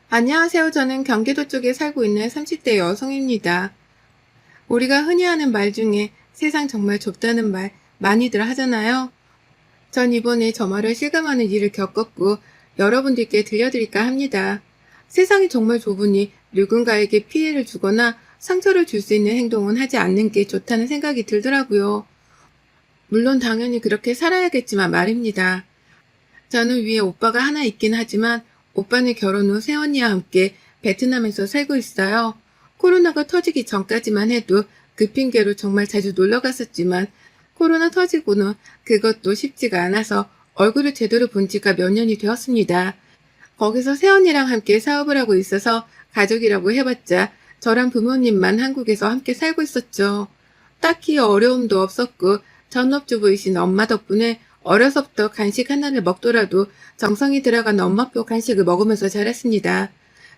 안녕하세요. 저는 경기도 쪽에 살고 있는 30대 여성입니다. 우리가 흔히 하는 말 중에 세상 정말 좁다는 말 많이들 하잖아요. 전 이번에 저 말을 실감하는 일을 겪었고 여러분들께 들려드릴까 합니다. 세상이 정말 좁으니 누군가에게 피해를 주거나 상처를 줄 수 있는 행동은 하지 않는 게 좋다는 생각이 들더라고요. 물론 당연히 그렇게 살아야겠지만 말입니다. 저는 위에 오빠가 하나 있긴 하지만 오빠는 결혼 후 새언니와 함께 베트남에서 살고 있어요. 코로나가 터지기 전까지만 해도 그 핑계로 정말 자주 놀러 갔었지만 코로나 터지고는 그것도 쉽지가 않아서 얼굴을 제대로 본 지가 몇 년이 되었습니다. 거기서 새언니랑 함께 사업을 하고 있어서 가족이라고 해봤자 저랑 부모님만 한국에서 함께 살고 있었죠. 딱히 어려움도 없었고 전업주부이신 엄마 덕분에 어려서부터 간식 하나를 먹더라도 정성이 들어간 엄마표 간식을 먹으면서 자랐습니다.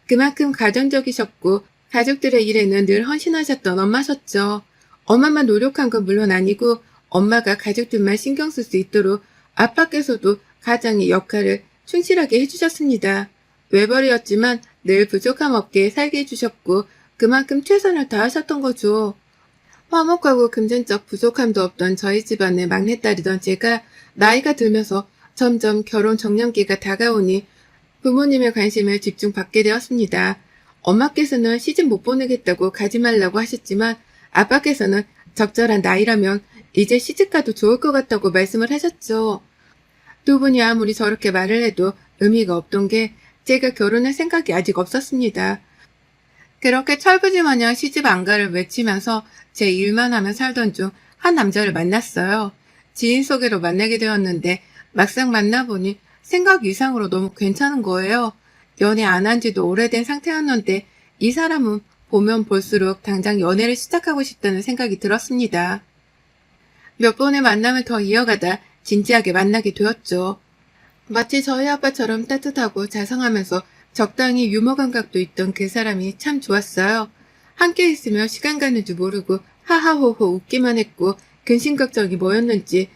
그만큼 가정적이셨고 가족들의 일에는 늘 헌신하셨던 엄마셨죠. 엄마만 노력한 건 물론 아니고 엄마가 가족들만 신경 쓸 수 있도록 아빠께서도 가장의 역할을 충실하게 해주셨습니다. 외벌이였지만 늘 부족함 없게 살게 해주셨고 그만큼 최선을 다하셨던 거죠. 화목하고 금전적 부족함도 없던 저희 집안의 막내딸이던 제가 나이가 들면서 점점 결혼 정년기가 다가오니 부모님의 관심을 집중받게 되었습니다. 엄마께서는 시집 못 보내겠다고 가지 말라고 하셨지만 아빠께서는 적절한 나이라면 이제 시집가도 좋을 것 같다고 말씀을 하셨죠. 두 분이 아무리 저렇게 말을 해도 의미가 없던 게 제가 결혼할 생각이 아직 없었습니다. 그렇게 철부지 마냥 시집 안 가를 외치면서 제 일만 하며 살던 중 한 남자를 만났어요. 지인 소개로 만나게 되었는데 막상 만나보니 생각 이상으로 너무 괜찮은 거예요. 연애 안 한 지도 오래된 상태였는데 이 사람은 보면 볼수록 당장 연애를 시작하고 싶다는 생각이 들었습니다. 몇 번의 만남을 더 이어가다 진지하게 만나게 되었죠. 마치 저희 아빠처럼 따뜻하고 자상하면서 적당히 유머 감각도 있던 그 사람이 참 좋았어요. 함께 있으며 시간 가는 줄 모르고 하하호호 웃기만 했고 근심 걱정이 뭐였는지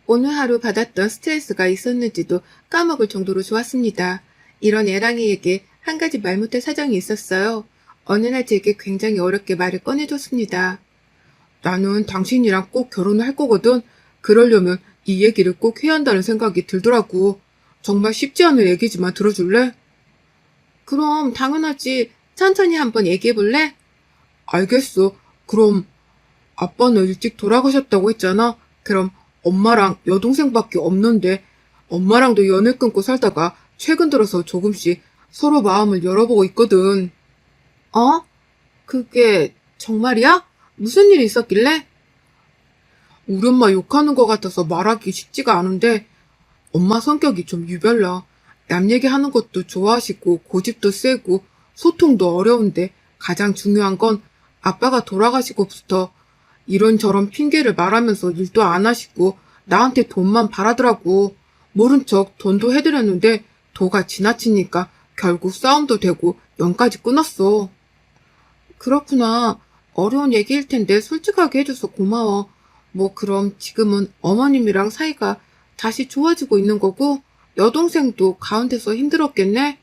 오늘 하루 받았던 스트레스가 있었는지도 까먹을 정도로 좋았습니다. 이런 애랑이에게 한 가지 말 못할 사정이 있었어요. 어느 날 제게 굉장히 어렵게 말을 꺼내줬습니다. 나는 당신이랑 꼭 결혼을 할 거거든. 그러려면 이 얘기를 꼭 해야 한다는 생각이 들더라고. 정말 쉽지 않은 얘기지만 들어줄래? 그럼 당연하지. 천천히 한번 얘기해볼래? 알겠어. 그럼 아빠는 일찍 돌아가셨다고 했잖아. 그럼 엄마랑 여동생밖에 없는데 엄마랑도 연을 끊고 살다가 최근 들어서 조금씩 서로 마음을 열어보고 있거든. 어? 그게 정말이야? 무슨 일이 있었길래? 우리 엄마 욕하는 것 같아서 말하기 쉽지가 않은데 엄마 성격이 좀 유별나. 남 얘기하는 것도 좋아하시고 고집도 세고 소통도 어려운데 가장 중요한 건 아빠가 돌아가시고부터 이런저런 핑계를 말하면서 일도 안 하시고 나한테 돈만 바라더라고. 모른 척 돈도 해드렸는데 도가 지나치니까 결국 싸움도 되고 연까지 끊었어. 그렇구나. 어려운 얘기일 텐데 솔직하게 해줘서 고마워. 뭐 그럼 지금은 어머님이랑 사이가 다시 좋아지고 있는 거고 여동생도 가운데서 힘들었겠네?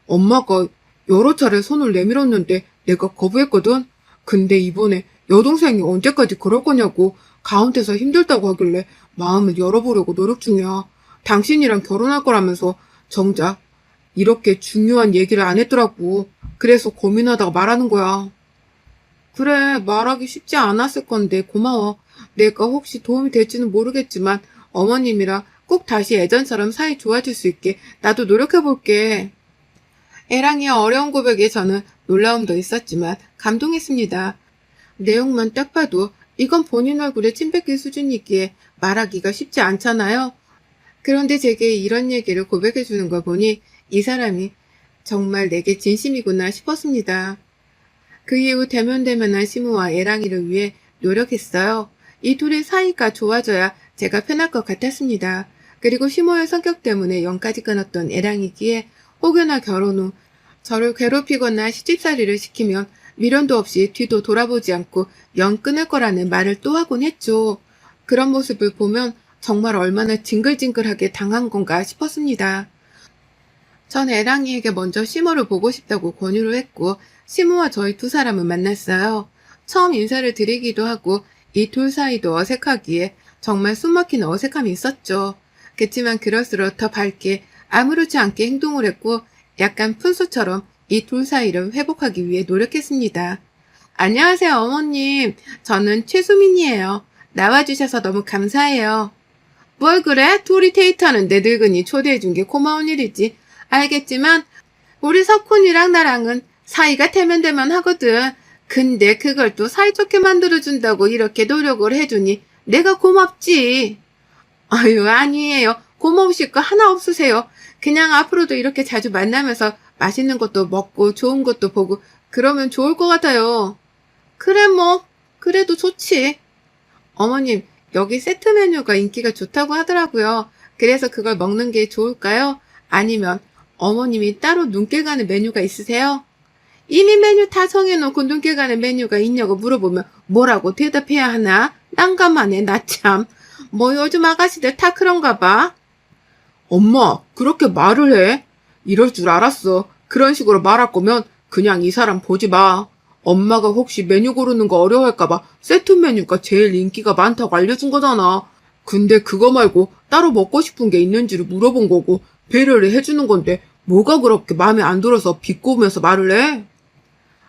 엄마가 여러 차례 손을 내밀었는데 내가 거부했거든? 근데 이번에 여동생이 언제까지 그럴 거냐고 가운데서 힘들다고 하길래 마음을 열어보려고 노력 중이야. 당신이랑 결혼할 거라면서 정작 이렇게 중요한 얘기를 안 했더라고. 그래서 고민하다가 말하는 거야. 그래, 말하기 쉽지 않았을 건데 고마워. 내가 혹시 도움이 될지는 모르겠지만 어머님이랑 꼭 다시 예전처럼 사이 좋아질 수 있게 나도 노력해볼게. 애랑이의 어려운 고백에 저는 놀라움도 있었지만 감동했습니다. 내용만 딱 봐도 이건 본인 얼굴에 침 뱉길 수준이기에 말하기가 쉽지 않잖아요. 그런데 제게 이런 얘기를 고백해주는 걸 보니 이 사람이 정말 내게 진심이구나 싶었습니다. 그 이후 대면대면한 시무와 애랑이를 위해 노력했어요. 이 둘의 사이가 좋아져야 제가 편할 것 같았습니다. 그리고 시모의 성격 때문에 연까지 끊었던 애랑이기에 혹여나 결혼 후 저를 괴롭히거나 시집살이를 시키면 미련도 없이 뒤도 돌아보지 않고 연 끊을 거라는 말을 또 하곤 했죠. 그런 모습을 보면 정말 얼마나 징글징글하게 당한 건가 싶었습니다. 전 애랑이에게 먼저 시모를 보고 싶다고 권유를 했고 시모와 저희 두 사람은 만났어요. 처음 인사를 드리기도 하고 이 둘 사이도 어색하기에 정말 숨막힌 어색함이 있었죠. 그치만 그럴수록 더 밝게 아무렇지 않게 행동을 했고 약간 푼수처럼 이 둘 사이를 회복하기 위해 노력했습니다. 안녕하세요, 어머님. 저는 최수민이에요. 나와주셔서 너무 감사해요. 뭘 그래? 둘이 데이트하는데 늙은이 초대해준 게 고마운 일이지. 알겠지만 우리 석훈이랑 나랑은 사이가 대면대면 하거든. 근데 그걸 또 사이좋게 만들어준다고 이렇게 노력을 해주니 내가 고맙지. 아유, 아니에요. 고마우실 거 하나 없으세요. 그냥 앞으로도 이렇게 자주 만나면서 맛있는 것도 먹고 좋은 것도 보고 그러면 좋을 것 같아요. 그래 뭐, 그래도 좋지. 어머님, 여기 세트 메뉴가 인기가 좋다고 하더라고요. 그래서 그걸 먹는 게 좋을까요? 아니면 어머님이 따로 눈길 가는 메뉴가 있으세요? 이미 메뉴 다 정해놓고 눈길 가는 메뉴가 있냐고 물어보면 뭐라고 대답해야 하나? 난감하네, 나 참. 뭐 요즘 아가씨들 다 그런가 봐. 엄마, 그렇게 말을 해? 이럴 줄 알았어. 그런 식으로 말할 거면 그냥 이 사람 보지 마. 엄마가 혹시 메뉴 고르는 거 어려워할까봐 세트 메뉴가 제일 인기가 많다고 알려준 거잖아. 근데 그거 말고 따로 먹고 싶은 게 있는지를 물어본 거고 배려를 해주는 건데 뭐가 그렇게 마음에 안 들어서 비꼬면서 말을 해?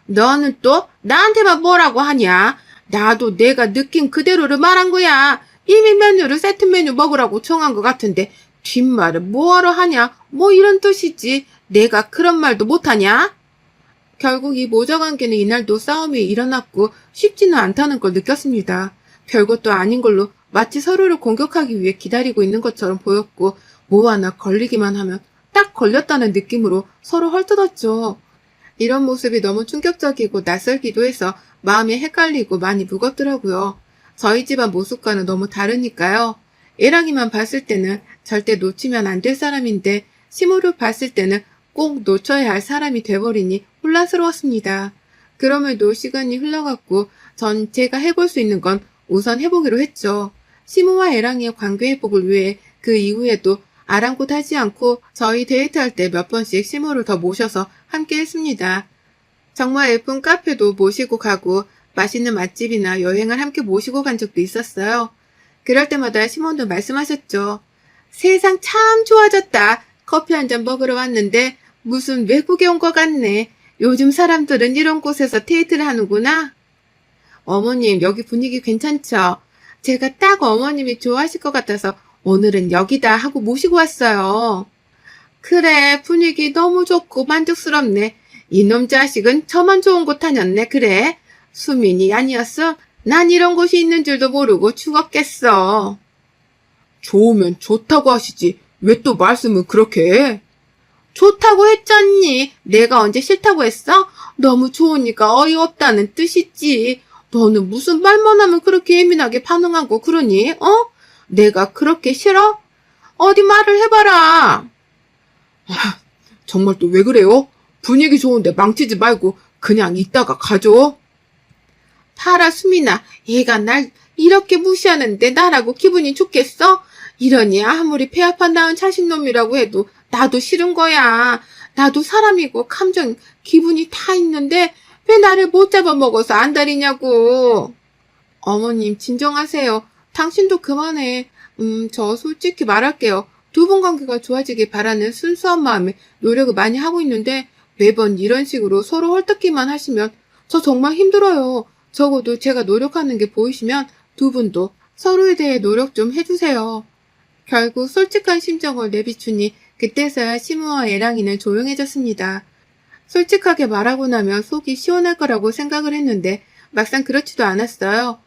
너는 또 나한테만 뭐라고 하냐? 나도 내가 느낀 그대로를 말한 거야. 이미 메뉴를 세트 메뉴 먹으라고 정한 것 같은데 뒷말을 뭐하러 하냐? 뭐 이런 뜻이지. 내가 그런 말도 못하냐? 결국 이 모자 관계는 이날도 싸움이 일어났고 쉽지는 않다는 걸 느꼈습니다. 별것도 아닌 걸로 마치 서로를 공격하기 위해 기다리고 있는 것처럼 보였고 뭐 하나 걸리기만 하면 딱 걸렸다는 느낌으로 서로 헐뜯었죠. 이런 모습이 너무 충격적이고 낯설기도 해서 마음이 헷갈리고 많이 무겁더라고요. 저희 집안 모습과는 너무 다르니까요. 애랑이만 봤을 때는 절대 놓치면 안 될 사람인데 시무를 봤을 때는 꼭 놓쳐야 할 사람이 돼버리니 혼란스러웠습니다. 그럼에도 시간이 흘러갔고 전 제가 해볼 수 있는 건 우선 해보기로 했죠. 시무와 애랑이의 관계 회복을 위해 그 이후에도 아랑곳하지 않고 저희 데이트할 때 몇 번씩 시무를 더 모셔서 함께 했습니다. 정말 예쁜 카페도 모시고 가고 맛있는 맛집이나 여행을 함께 모시고 간 적도 있었어요. 그럴 때마다 시몬도 말씀하셨죠. 세상 참 좋아졌다. 커피 한 잔 먹으러 왔는데 무슨 외국에 온 것 같네. 요즘 사람들은 이런 곳에서 데이트를 하는구나. 어머님, 여기 분위기 괜찮죠? 제가 딱 어머님이 좋아하실 것 같아서 오늘은 여기다 하고 모시고 왔어요. 그래, 분위기 너무 좋고 만족스럽네. 이놈 자식은 저만 좋은 곳 다녔네, 그래. 수민이 아니었어? 난 이런 곳이 있는 줄도 모르고 죽었겠어. 좋으면 좋다고 하시지. 왜 또 말씀을 그렇게 해? 좋다고 했잖니. 내가 언제 싫다고 했어? 너무 좋으니까 어이없다는 뜻이지. 너는 무슨 말만 하면 그렇게 예민하게 반응하고 그러니? 어? 내가 그렇게 싫어? 어디 말을 해봐라. 아, 정말 또 왜 그래요? 분위기 좋은데 망치지 말고 그냥 있다가 가죠. 봐라, 수민아. 얘가 날 이렇게 무시하는데 나라고 기분이 좋겠어? 이러니 아무리 폐합한 낳은 자식놈이라고 해도 나도 싫은 거야. 나도 사람이고 감정, 기분이 다 있는데 왜 나를 못 잡아먹어서 안달이냐고. 어머님, 진정하세요. 당신도 그만해. 저 솔직히 말할게요. 두 분 관계가 좋아지길 바라는 순수한 마음에 노력을 많이 하고 있는데 매번 이런 식으로 서로 헐뜯기만 하시면 저 정말 힘들어요. 적어도 제가 노력하는 게 보이시면 두 분도 서로에 대해 노력 좀 해주세요. 결국 솔직한 심정을 내비추니 그때서야 시무와 애랑이는 조용해졌습니다. 솔직하게 말하고 나면 속이 시원할 거라고 생각을 했는데 막상 그렇지도 않았어요.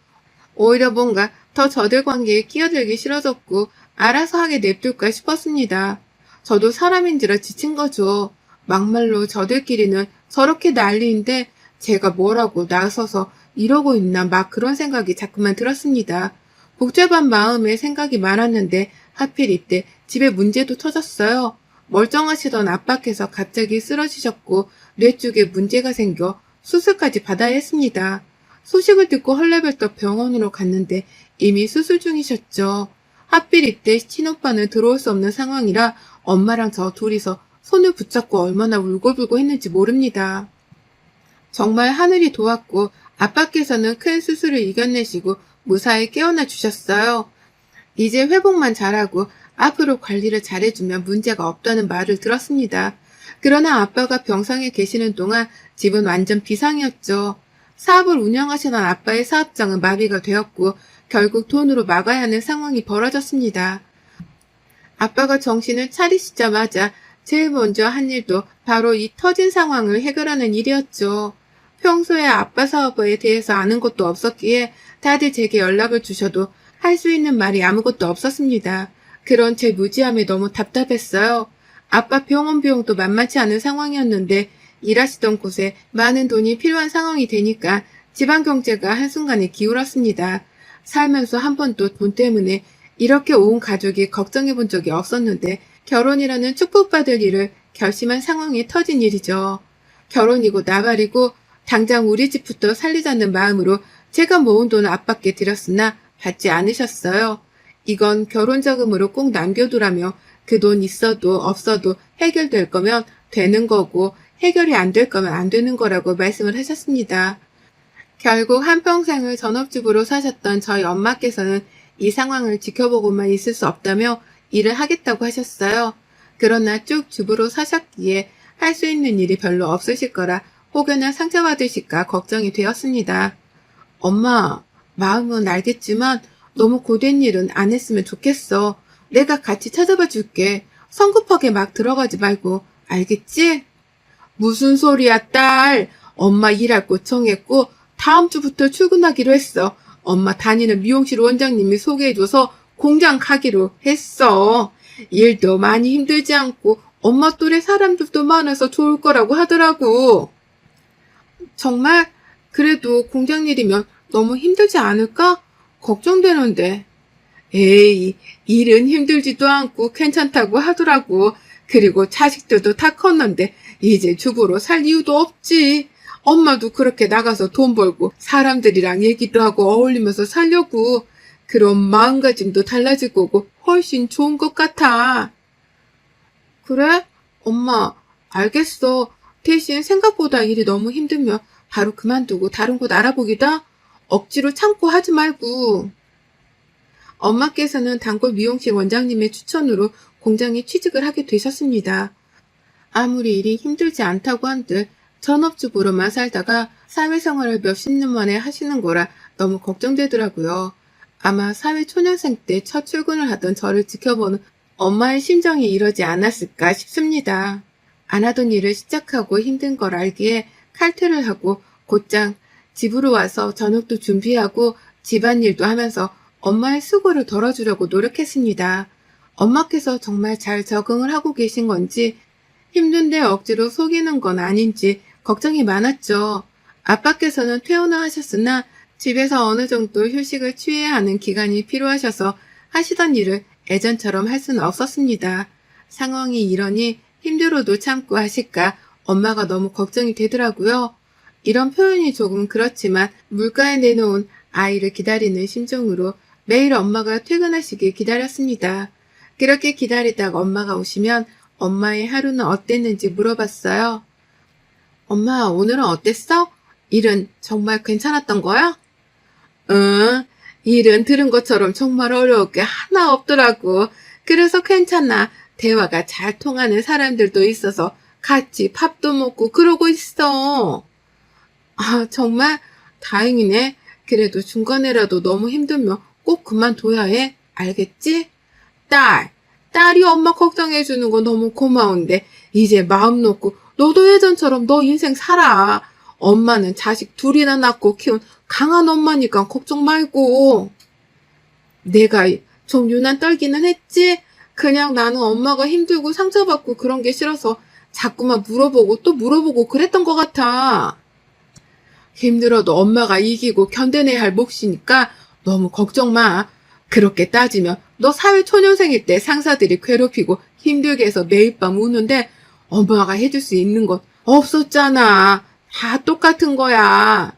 오히려 뭔가 더 저들 관계에 끼어들기 싫어졌고 알아서 하게 냅둘까 싶었습니다. 저도 사람인지라 지친 거죠. 막말로 저들끼리는 저렇게 난리인데 제가 뭐라고 나서서 이러고 있나 막 그런 생각이 자꾸만 들었습니다. 복잡한 마음에 생각이 많았는데 하필 이때 집에 문제도 터졌어요. 멀쩡하시던 아빠께서 갑자기 쓰러지셨고 뇌 쪽에 문제가 생겨 수술까지 받아야 했습니다. 소식을 듣고 헐레벌떡 병원으로 갔는데 이미 수술 중이셨죠. 하필 이때 친오빠는 들어올 수 없는 상황이라 엄마랑 저 둘이서 손을 붙잡고 얼마나 울고불고 했는지 모릅니다. 정말 하늘이 도왔고 아빠께서는 큰 수술을 이겨내시고 무사히 깨어나 주셨어요. 이제 회복만 잘하고 앞으로 관리를 잘해주면 문제가 없다는 말을 들었습니다. 그러나 아빠가 병상에 계시는 동안 집은 완전 비상이었죠. 사업을 운영하시던 아빠의 사업장은 마비가 되었고 결국 돈으로 막아야 하는 상황이 벌어졌습니다. 아빠가 정신을 차리시자마자 제일 먼저 한 일도 바로 이 터진 상황을 해결하는 일이었죠. 평소에 아빠 사업에 대해서 아는 것도 없었기에 다들 제게 연락을 주셔도 할 수 있는 말이 아무것도 없었습니다. 그런 제 무지함에 너무 답답했어요. 아빠 병원 비용도 만만치 않은 상황이었는데 일하시던 곳에 많은 돈이 필요한 상황이 되니까 집안 경제가 한순간에 기울었습니다. 살면서 한 번도 돈 때문에 이렇게 온 가족이 걱정해 본 적이 없었는데 결혼이라는 축복받을 일을 결심한 상황이 터진 일이죠. 결혼이고 나발이고 당장 우리 집부터 살리자는 마음으로 제가 모은 돈을 아빠께 드렸으나 받지 않으셨어요. 이건 결혼자금으로 꼭 남겨두라며 그 돈 있어도 없어도 해결될 거면 되는 거고 해결이 안 될 거면 안 되는 거라고 말씀을 하셨습니다. 결국 한평생을 전업주부로 사셨던 저희 엄마께서는 이 상황을 지켜보고만 있을 수 없다며 일을 하겠다고 하셨어요. 그러나 쭉 주부로 사셨기에 할 수 있는 일이 별로 없으실 거라 혹여나 상처받으실까 걱정이 되었습니다. 엄마, 마음은 알겠지만 너무 고된 일은 안 했으면 좋겠어. 내가 같이 찾아봐 줄게. 성급하게 막 들어가지 말고, 알겠지? 무슨 소리야, 딸. 엄마 일할 곳 정했고 다음 주부터 출근하기로 했어. 엄마 다니는 미용실 원장님이 소개해줘서 공장 가기로 했어. 일도 많이 힘들지 않고 엄마 또래 사람들도 많아서 좋을 거라고 하더라고. 정말? 그래도 공장 일이면 너무 힘들지 않을까? 걱정되는데. 에이, 일은 힘들지도 않고 괜찮다고 하더라고. 그리고 자식들도 다 컸는데 이제 주부로 살 이유도 없지. 엄마도 그렇게 나가서 돈 벌고 사람들이랑 얘기도 하고 어울리면서 살려고. 그런 마음가짐도 달라질 거고 훨씬 좋은 것 같아. 그래? 엄마, 알겠어. 대신 생각보다 일이 너무 힘들면 바로 그만두고 다른 곳 알아보기다. 억지로 참고 하지 말고. 엄마께서는 단골 미용실 원장님의 추천으로 공장에 취직을 하게 되셨습니다. 아무리 일이 힘들지 않다고 한들 전업주부로만 살다가 사회생활을 몇십 년 만에 하시는 거라 너무 걱정되더라고요. 아마 사회초년생 때 첫 출근을 하던 저를 지켜보는 엄마의 심정이 이러지 않았을까 싶습니다. 안 하던 일을 시작하고 힘든 걸 알기에 칼퇴를 하고 곧장 집으로 와서 저녁도 준비하고 집안일도 하면서 엄마의 수고를 덜어주려고 노력했습니다. 엄마께서 정말 잘 적응을 하고 계신 건지 힘든데 억지로 속이는 건 아닌지 걱정이 많았죠. 아빠께서는 퇴원을 하셨으나 집에서 어느 정도 휴식을 취해야 하는 기간이 필요하셔서 하시던 일을 예전처럼 할 수는 없었습니다. 상황이 이러니 힘들어도 참고 하실까 엄마가 너무 걱정이 되더라고요. 이런 표현이 조금 그렇지만 물가에 내놓은 아이를 기다리는 심정으로 매일 엄마가 퇴근하시길 기다렸습니다. 그렇게 기다리다가 엄마가 오시면 엄마의 하루는 어땠는지 물어봤어요. 엄마, 오늘은 어땠어? 일은 정말 괜찮았던 거야? 응, 일은 들은 것처럼 정말 어려울 게 하나 없더라고. 그래서 괜찮아. 대화가 잘 통하는 사람들도 있어서 같이 밥도 먹고 그러고 있어. 아, 정말 다행이네. 그래도 중간에라도 너무 힘들면 꼭 그만둬야 해. 알겠지? 딸이 엄마 걱정해주는 거 너무 고마운데 이제 마음 놓고 너도 예전처럼 너 인생 살아. 엄마는 자식 둘이나 낳고 키운 강한 엄마니까 걱정 말고. 내가 좀 유난 떨기는 했지? 그냥 나는 엄마가 힘들고 상처받고 그런 게 싫어서 자꾸만 물어보고 또 물어보고 그랬던 것 같아. 힘들어도 엄마가 이기고 견뎌내야 할 몫이니까 너무 걱정 마. 그렇게 따지면 너 사회초년생일 때 상사들이 괴롭히고 힘들게 해서 매일 밤 우는데 엄마가 해줄 수 있는 건 없었잖아. 다 똑같은 거야.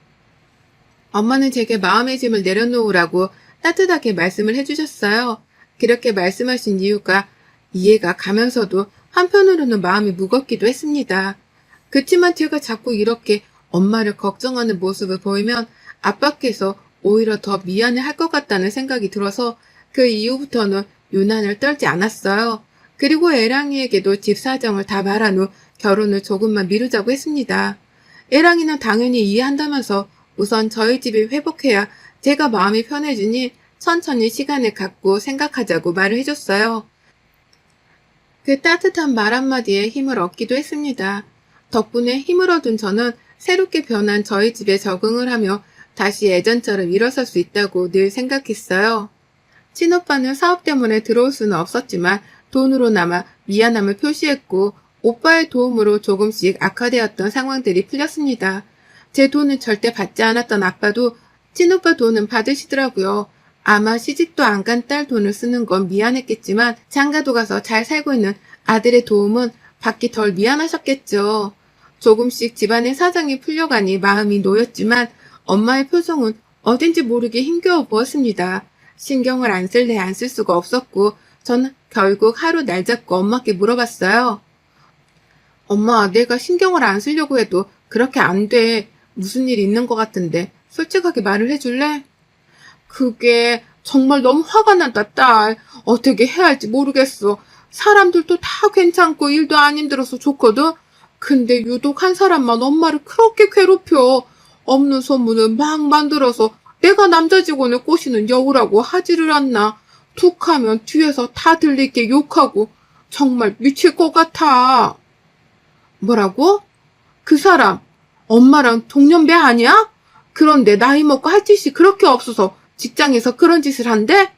엄마는 제게 마음의 짐을 내려놓으라고 따뜻하게 말씀을 해주셨어요. 그렇게 말씀하신 이유가 이해가 가면서도 한편으로는 마음이 무겁기도 했습니다. 그치만 제가 자꾸 이렇게 엄마를 걱정하는 모습을 보이면 아빠께서 오히려 더 미안해할 것 같다는 생각이 들어서 그 이후부터는 유난을 떨지 않았어요. 그리고 애랑이에게도 집 사정을 다 말한 후 결혼을 조금만 미루자고 했습니다. 애랑이는 당연히 이해한다면서 우선 저희 집이 회복해야 제가 마음이 편해지니 천천히 시간을 갖고 생각하자고 말을 해줬어요. 그 따뜻한 말 한마디에 힘을 얻기도 했습니다. 덕분에 힘을 얻은 저는 새롭게 변한 저희 집에 적응을 하며 다시 예전처럼 일어설 수 있다고 늘 생각했어요. 친오빠는 사업 때문에 들어올 수는 없었지만 돈으로나마 미안함을 표시했고 오빠의 도움으로 조금씩 악화되었던 상황들이 풀렸습니다. 제 돈은 절대 받지 않았던 아빠도 친오빠 돈은 받으시더라고요. 아마 시집도 안 간 딸 돈을 쓰는 건 미안했겠지만 장가도 가서 잘 살고 있는 아들의 도움은 받기 덜 미안하셨겠죠. 조금씩 집안의 사정이 풀려가니 마음이 놓였지만 엄마의 표정은 어딘지 모르게 힘겨워 보였습니다. 신경을 안 쓸래 안 쓸 수가 없었고 저는 결국 하루 날 잡고 엄마께 물어봤어요. 엄마, 내가 신경을 안 쓰려고 해도 그렇게 안 돼. 무슨 일 있는 것 같은데 솔직하게 말을 해줄래? 그게 정말 너무 화가 난다, 딸. 어떻게 해야 할지 모르겠어. 사람들도 다 괜찮고 일도 안 힘들어서 좋거든. 근데 유독 한 사람만 엄마를 그렇게 괴롭혀. 없는 소문을 막 만들어서 내가 남자 직원을 꼬시는 여우라고 하지를 않나. 툭 하면 뒤에서 다 들리게 욕하고 정말 미칠 것 같아. 뭐라고? 그 사람 엄마랑 동년배 아니야? 그런데 나이 먹고 할 짓이 그렇게 없어서 직장에서 그런 짓을 한대?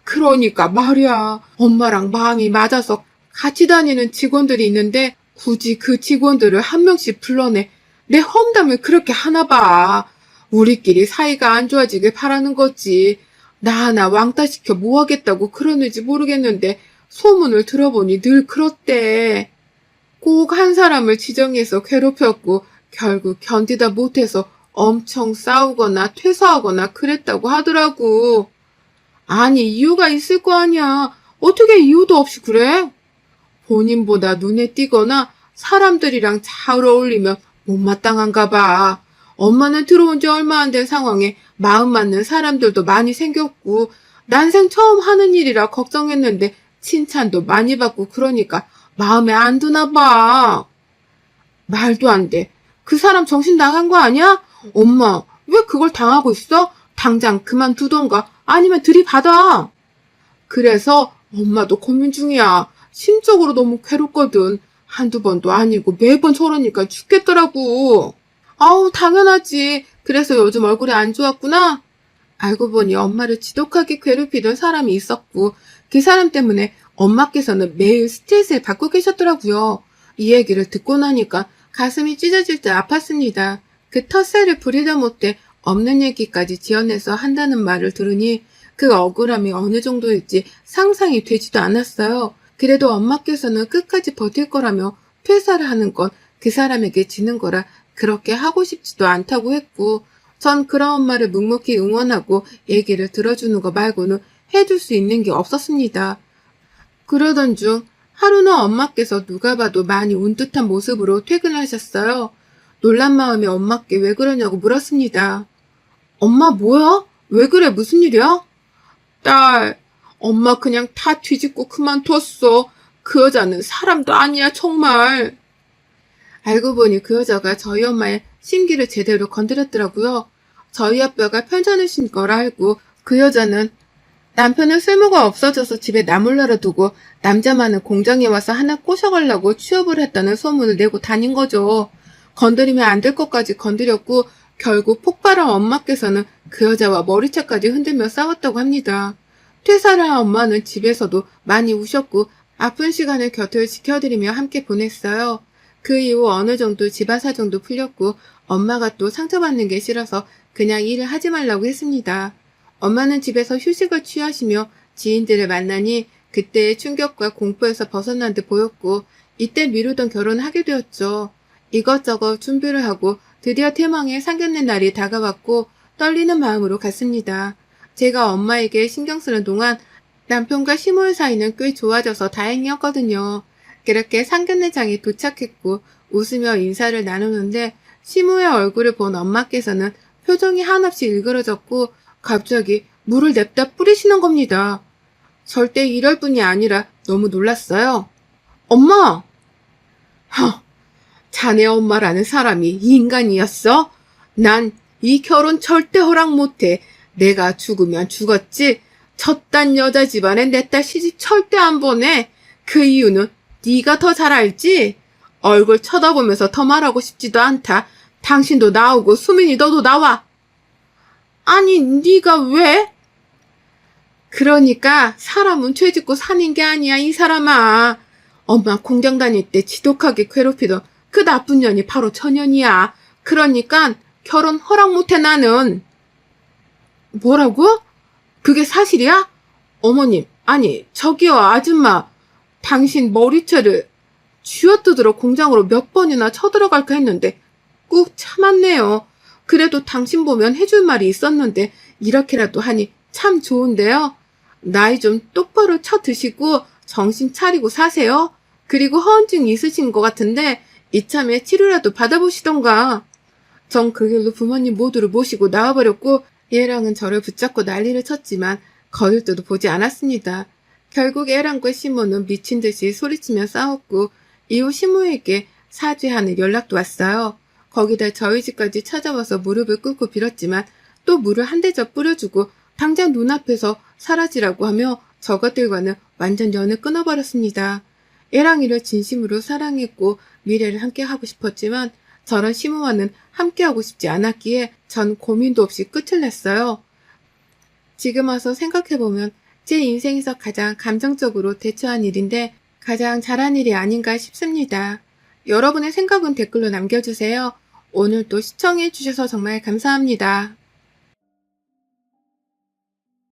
그러니까 말이야. 엄마랑 마음이 맞아서 같이 다니는 직원들이 있는데 굳이 그 직원들을 한 명씩 불러내 내 험담을 그렇게 하나 봐. 우리끼리 사이가 안 좋아지길 바라는 거지. 나 하나 왕따시켜 뭐 하겠다고 그러는지 모르겠는데 소문을 들어보니 늘 그렇대. 꼭 한 사람을 지정해서 괴롭혔고 결국 견디다 못해서 엄청 싸우거나 퇴사하거나 그랬다고 하더라고. 아니, 이유가 있을 거 아니야. 어떻게 이유도 없이 그래? 본인보다 눈에 띄거나 사람들이랑 잘 어울리면 못마땅한가 봐. 엄마는 들어온 지 얼마 안 된 상황에 마음 맞는 사람들도 많이 생겼고 난생 처음 하는 일이라 걱정했는데 칭찬도 많이 받고 그러니까 마음에 안 드나 봐. 말도 안 돼. 그 사람 정신 나간 거 아니야? 엄마, 왜 그걸 당하고 있어? 당장 그만두던가 아니면 들이받아. 그래서 엄마도 고민 중이야. 심적으로 너무 괴롭거든. 한두 번도 아니고 매번 저러니까 죽겠더라고. 아우, 당연하지. 그래서 요즘 얼굴이 안 좋았구나. 알고 보니 엄마를 지독하게 괴롭히던 사람이 있었고 그 사람 때문에 엄마께서는 매일 스트레스를 받고 계셨더라고요. 이 얘기를 듣고 나니까 가슴이 찢어질 듯 아팠습니다. 그 텃세를 부리다 못해 없는 얘기까지 지어내서 한다는 말을 들으니 그 억울함이 어느 정도일지 상상이 되지도 않았어요. 그래도 엄마께서는 끝까지 버틸 거라며 퇴사를 하는 건 그 사람에게 지는 거라 그렇게 하고 싶지도 않다고 했고 전 그런 엄마를 묵묵히 응원하고 얘기를 들어주는 거 말고는 해줄 수 있는 게 없었습니다. 그러던 중 하루는 엄마께서 누가 봐도 많이 운 듯한 모습으로 퇴근하셨어요. 놀란 마음에 엄마께 왜 그러냐고 물었습니다. 엄마 뭐야? 왜 그래? 무슨 일이야? 딸, 엄마 그냥 다 뒤집고 그만뒀어. 그 여자는 사람도 아니야 정말. 알고 보니 그 여자가 저희 엄마의 심기를 제대로 건드렸더라고요. 저희 아빠가 편찮으신 걸 알고 그 여자는 남편은 쓸모가 없어져서 집에 나몰라라 두고 남자 많은 공장에 와서 하나 꼬셔가려고 취업을 했다는 소문을 내고 다닌 거죠. 건드리면 안 될 것까지 건드렸고 결국 폭발한 엄마께서는 그 여자와 머리채까지 흔들며 싸웠다고 합니다. 퇴사를 한 엄마는 집에서도 많이 우셨고 아픈 시간을 곁을 지켜드리며 함께 보냈어요. 그 이후 어느 정도 집안 사정도 풀렸고 엄마가 또 상처받는 게 싫어서 그냥 일을 하지 말라고 했습니다. 엄마는 집에서 휴식을 취하시며 지인들을 만나니 그때의 충격과 공포에서 벗어난 듯 보였고 이때 미루던 결혼을 하게 되었죠. 이것저것 준비를 하고 드디어 태망의 상견례 날이 다가왔고 떨리는 마음으로 갔습니다. 제가 엄마에게 신경 쓰는 동안 남편과 시모의 사이는 꽤 좋아져서 다행이었거든요. 그렇게 상견례장에 도착했고 웃으며 인사를 나누는데 시무의 얼굴을 본 엄마께서는 표정이 한없이 일그러졌고 갑자기 물을 냅다 뿌리시는 겁니다. 절대 이럴 뿐이 아니라 너무 놀랐어요. 엄마! 자네 엄마라는 사람이 인간이었어? 난 이 결혼 절대 허락 못해. 내가 죽으면 죽었지. 저딴 여자 집안에 내 딸 시집 절대 안 보내. 그 이유는 네가 더 잘 알지? 얼굴 쳐다보면서 더 말하고 싶지도 않다. 당신도 나오고 수민이 너도 나와. 아니 네가 왜? 그러니까 사람은 죄 짓고 사는 게 아니야 이 사람아. 엄마 공장 다닐 때 지독하게 괴롭히던 그 나쁜 년이 바로 저 년이야. 그러니까 결혼 허락 못해 나는. 뭐라고? 그게 사실이야? 어머님, 아니 저기요 아줌마. 당신 머리채를 쥐어뜯으러 공장으로 몇 번이나 쳐들어갈까 했는데 꾹 참았네요. 그래도 당신 보면 해줄 말이 있었는데 이렇게라도 하니 참 좋은데요. 나이 좀 똑바로 쳐 드시고 정신 차리고 사세요. 그리고 허언증이 있으신 것 같은데 이참에 치료라도 받아보시던가. 전 그 길로 부모님 모두를 모시고 나와버렸고 얘랑은 저를 붙잡고 난리를 쳤지만 거들떠도 보지 않았습니다. 결국 애랑과 시모는 미친 듯이 소리치며 싸웠고 이후 시모에게 사죄하는 연락도 왔어요. 거기다 저희 집까지 찾아와서 무릎을 꿇고 빌었지만 또 물을 한 대접 뿌려주고 당장 눈앞에서 사라지라고 하며 저것들과는 완전 연을 끊어버렸습니다. 애랑이를 진심으로 사랑했고 미래를 함께하고 싶었지만 저런 시모와는 함께하고 싶지 않았기에 전 고민도 없이 끝을 냈어요. 지금 와서 생각해보면 제 인생에서 가장 감정적으로 대처한 일인데 가장 잘한 일이 아닌가 싶습니다. 여러분의 생각은 댓글로 남겨주세요. 오늘도 시청해주셔서 정말 감사합니다.